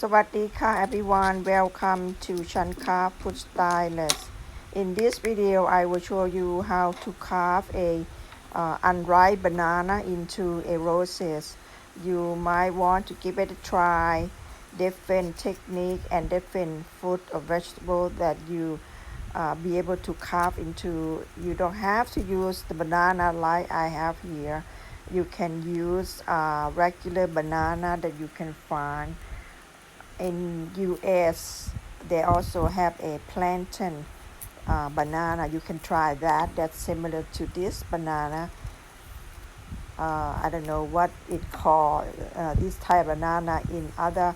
สวัสดีค่ะ everyone. Welcome to Shankar Food Stylist. In this video, I will show you how to carve a unripe banana into a roses. You might want to give it a try. Different technique and different fruit or vegetable that you be able to carve into. You don't have to use the banana like I have here. You can use regular banana that you can find. In US, they also have a plantain banana. You can try that. That's similar to this banana. I don't know what it called, this type of banana in other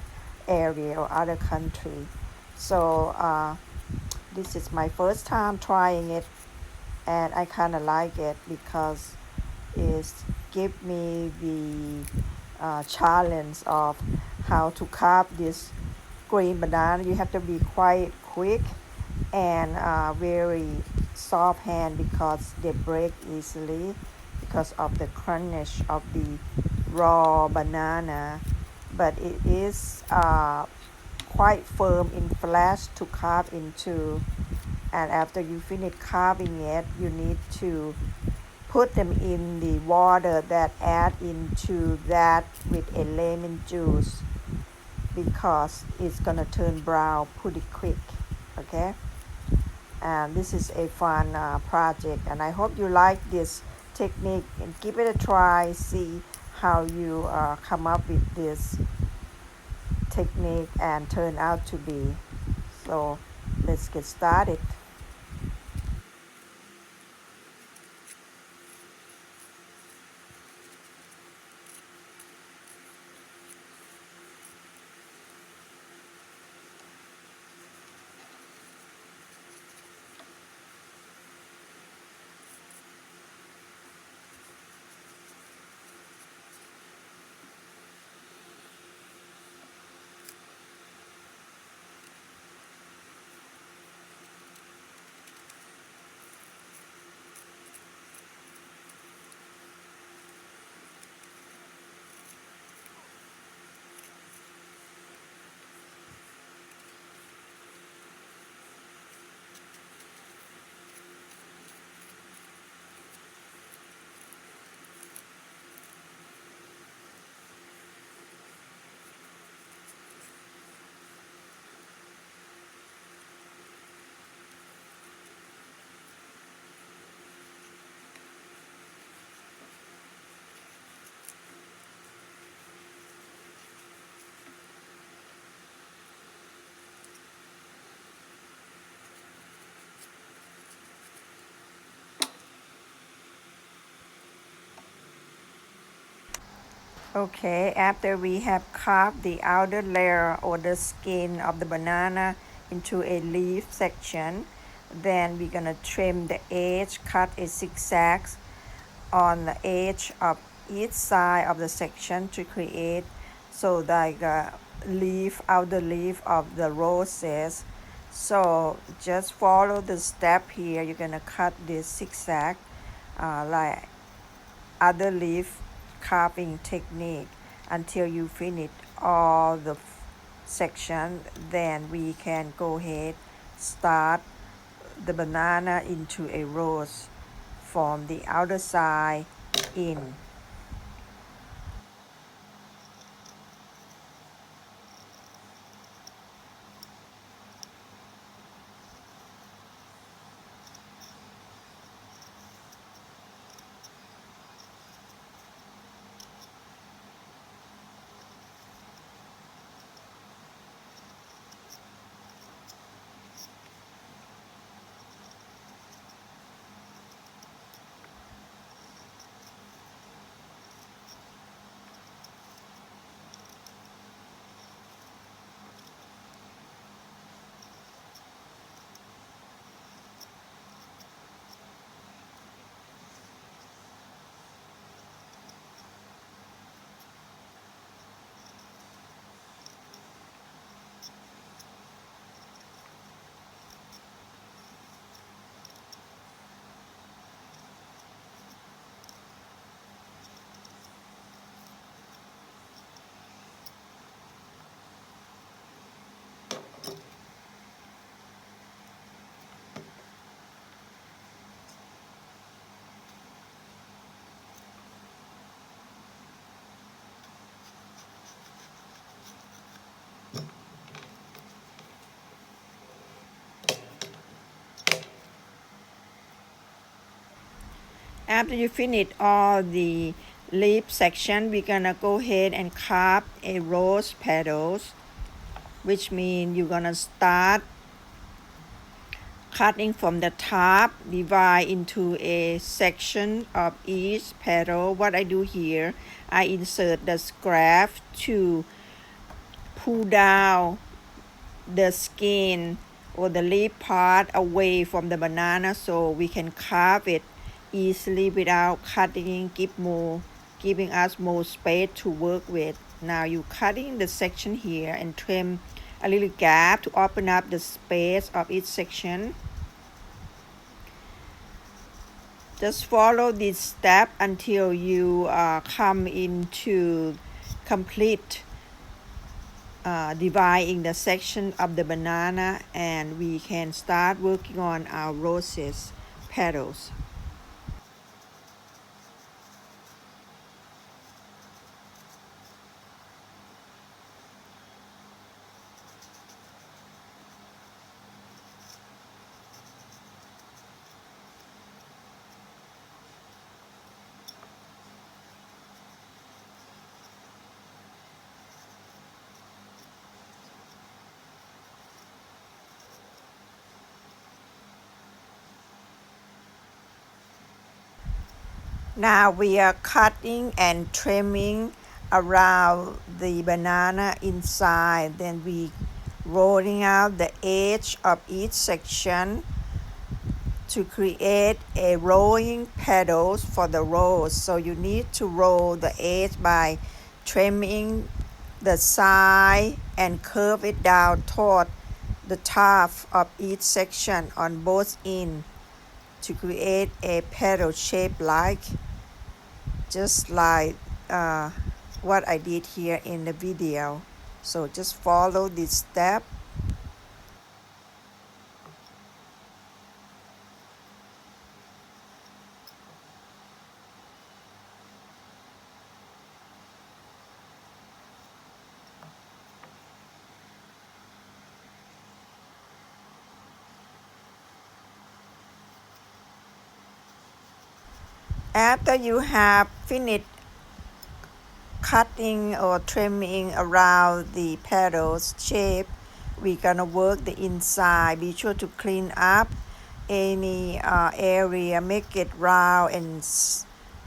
area or other country. So this is my first time trying it, and I kind of like it because it give me the challenge of how to carve this green banana. You have to be quite quick and very soft hand because they break easily because of the crunch of the raw banana, but it is quite firm in flesh to carve into. And after you finish carving it, you need to put them in the water that add into that with a lemon juice because it's gonna turn brown pretty quick. Okay, and this is a fun project, and I hope you like this technique and give it a try. See how you come up with this technique and turn out to be. So let's get started. Okay, after we have carved the outer layer or the skin of the banana into a leaf section, then we're gonna trim the edge, cut a zigzag on the edge of each side of the section to create so like a leaf, outer leaf of the roses. So just follow the step here. You're gonna cut this zigzag like other leaf carving technique until you finish all the section. Then we can go ahead start the banana into a rose from the outer side in. After you finish all the leaf section, we're gonna go ahead and carve a rose petals, which means you're gonna start cutting from the top, divide into a section of each petal. What I do here, I insert the scrap to pull down the skin or the leaf part away from the banana so we can carve it easily without cutting, giving us more space to work with. Now you cutting the section here and trim a little gap to open up the space of each section. Just follow this step until you come into complete dividing the section of the banana, and we can start working on our roses petals. Now we are cutting and trimming around the banana inside. Then we rolling out the edge of each section to create a rolling petals for the rose. So you need to roll the edge by trimming the side and curve it down toward the top of each section on both ends to create a petal shape just like what I did here in the video. So just follow this step. After you have finished cutting or trimming around the petals shape, we're gonna work the inside. Be sure to clean up any area, make it round and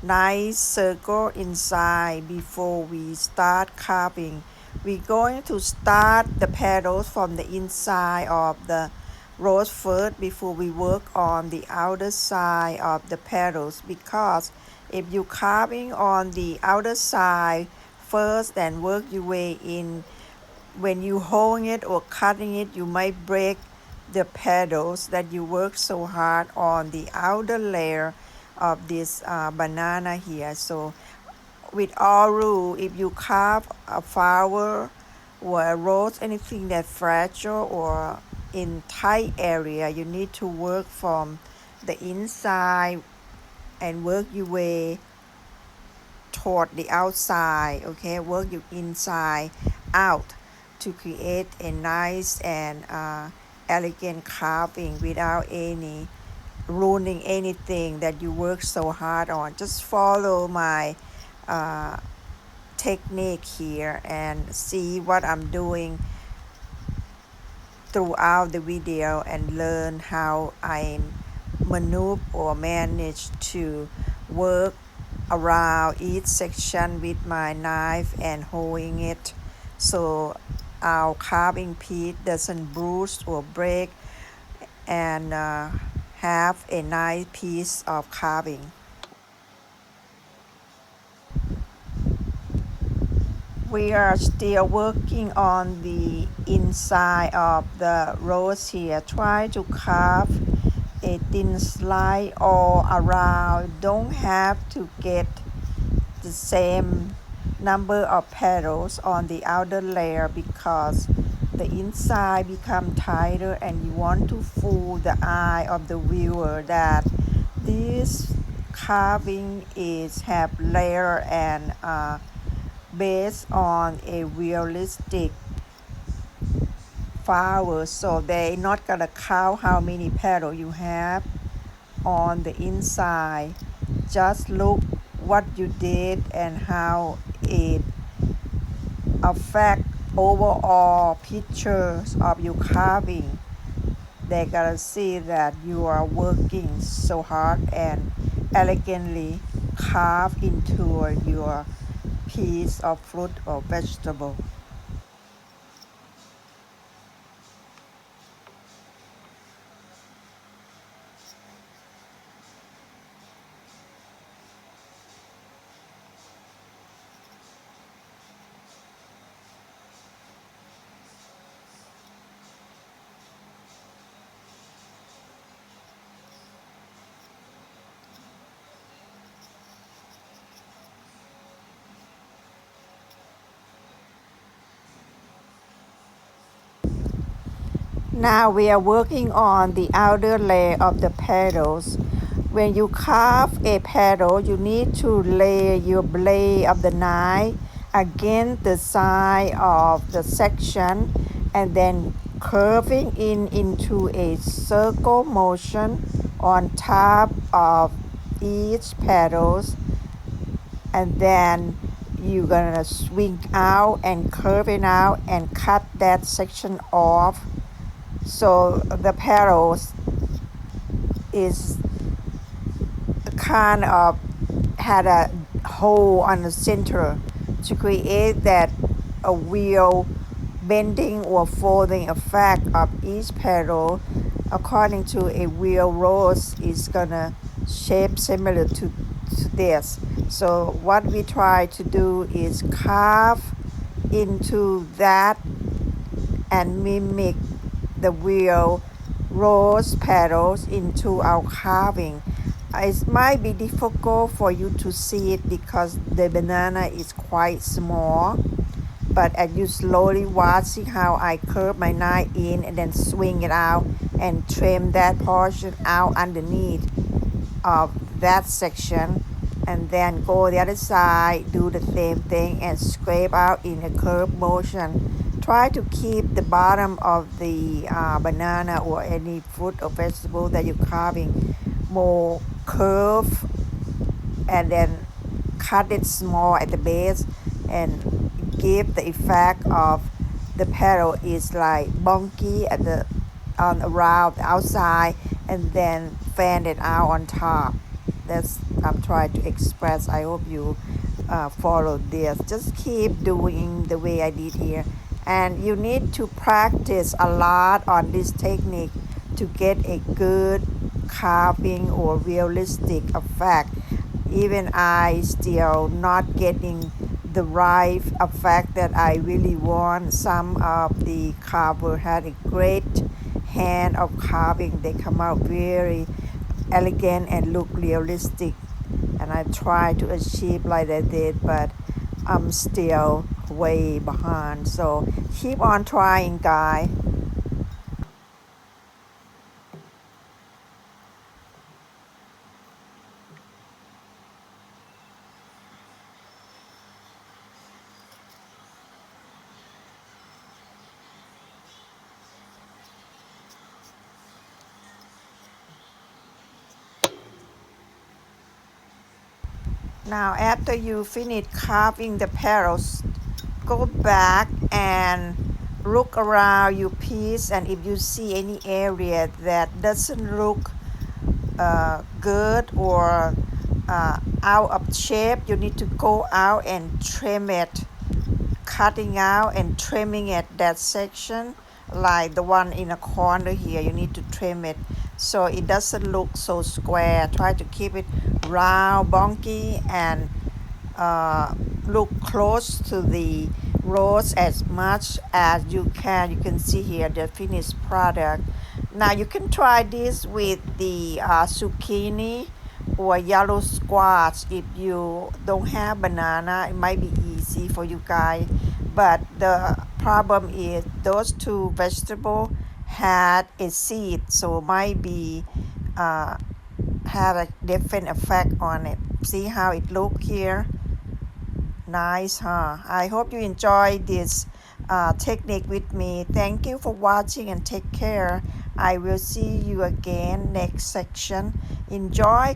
nice circle inside before we start carving. We're going to start the petals from the inside of the rose first before we work on the outer side of the petals, because if you carving on the outer side first and work your way in, when you holding it or cutting it, you might break the petals that you work so hard on the outer layer of this banana here. So with all rule, if you carve a flower or a rose, anything that's fragile or in tight area, you need to work from the inside and work your way toward the outside. Okay, work your inside out to create a nice and elegant carving without any ruining anything that you work so hard on. Just follow my technique here and see what I'm doing throughout the video and learn how I maneuver or manage to work around each section with my knife and holding it so our carving piece doesn't bruise or break, and have a nice piece of carving. We are still working on the inside of the rose here. Try to carve a thin slice all around. Don't have to get the same number of petals on the outer layer because the inside become tighter, and you want to fool the eye of the viewer that this carving is have layer and based on a realistic flower, so they're not gonna count how many petals you have on the inside. just look what you did and how it affect overall pictures of your carving. They're gonna see that you are working so hard and elegantly carve into your piece of fruit or vegetable. Now we are working on the outer layer of the petals. When you carve a petal, you need to lay your blade of the knife against the side of the section and then curving in into a circle motion on top of each petals, and then you're gonna swing out and curve it out and cut that section off. So the petals is kind of had a hole on the center to create that a wheel bending or folding effect of each petal according to a wheel rose is gonna shape similar to this. So what we try to do is carve into that and mimic the wheel rose petals into our carving. It might be difficult for you to see it because the banana is quite small, but as you slowly watching how I curve my knife in and then swing it out and trim that portion out underneath of that section, and then go the other side, do the same thing and scrape out in a curved motion. Try to keep the bottom of the banana or any fruit or vegetable that you're carving more curved, and then cut it small at the base and give the effect of the petal is like bunky at the on around the outside and then fan it out on top. That's I'm trying to express. I hope you follow this. Just keep doing the way I did here, and you need to practice a lot on this technique to get a good carving or realistic effect. Even I still not getting the right effect that I really want. Some of the carver had a great hand of carving. They come out very elegant and look realistic, and I try to achieve like I did, but I'm still way behind. So keep on trying, guys. Now after you finish carving the petals, go back and look around your piece, and if you see any area that doesn't look good or out of shape, you need to go out and trim it, cutting out and trimming it, that section like the one in the corner here. You need to trim it so it doesn't look so square. Try to keep it round, bunky, and look close to the rose as much as you can. You can see here the finished product. Now you can try this with the zucchini or yellow squash. If you don't have banana, it might be easy for you guys, but the problem is those two vegetables had a seed, so might be have a different effect on it. See how it look here? Nice, huh? I hope you enjoy this technique with me. Thank you for watching and take care. I will see you again next section. Enjoy.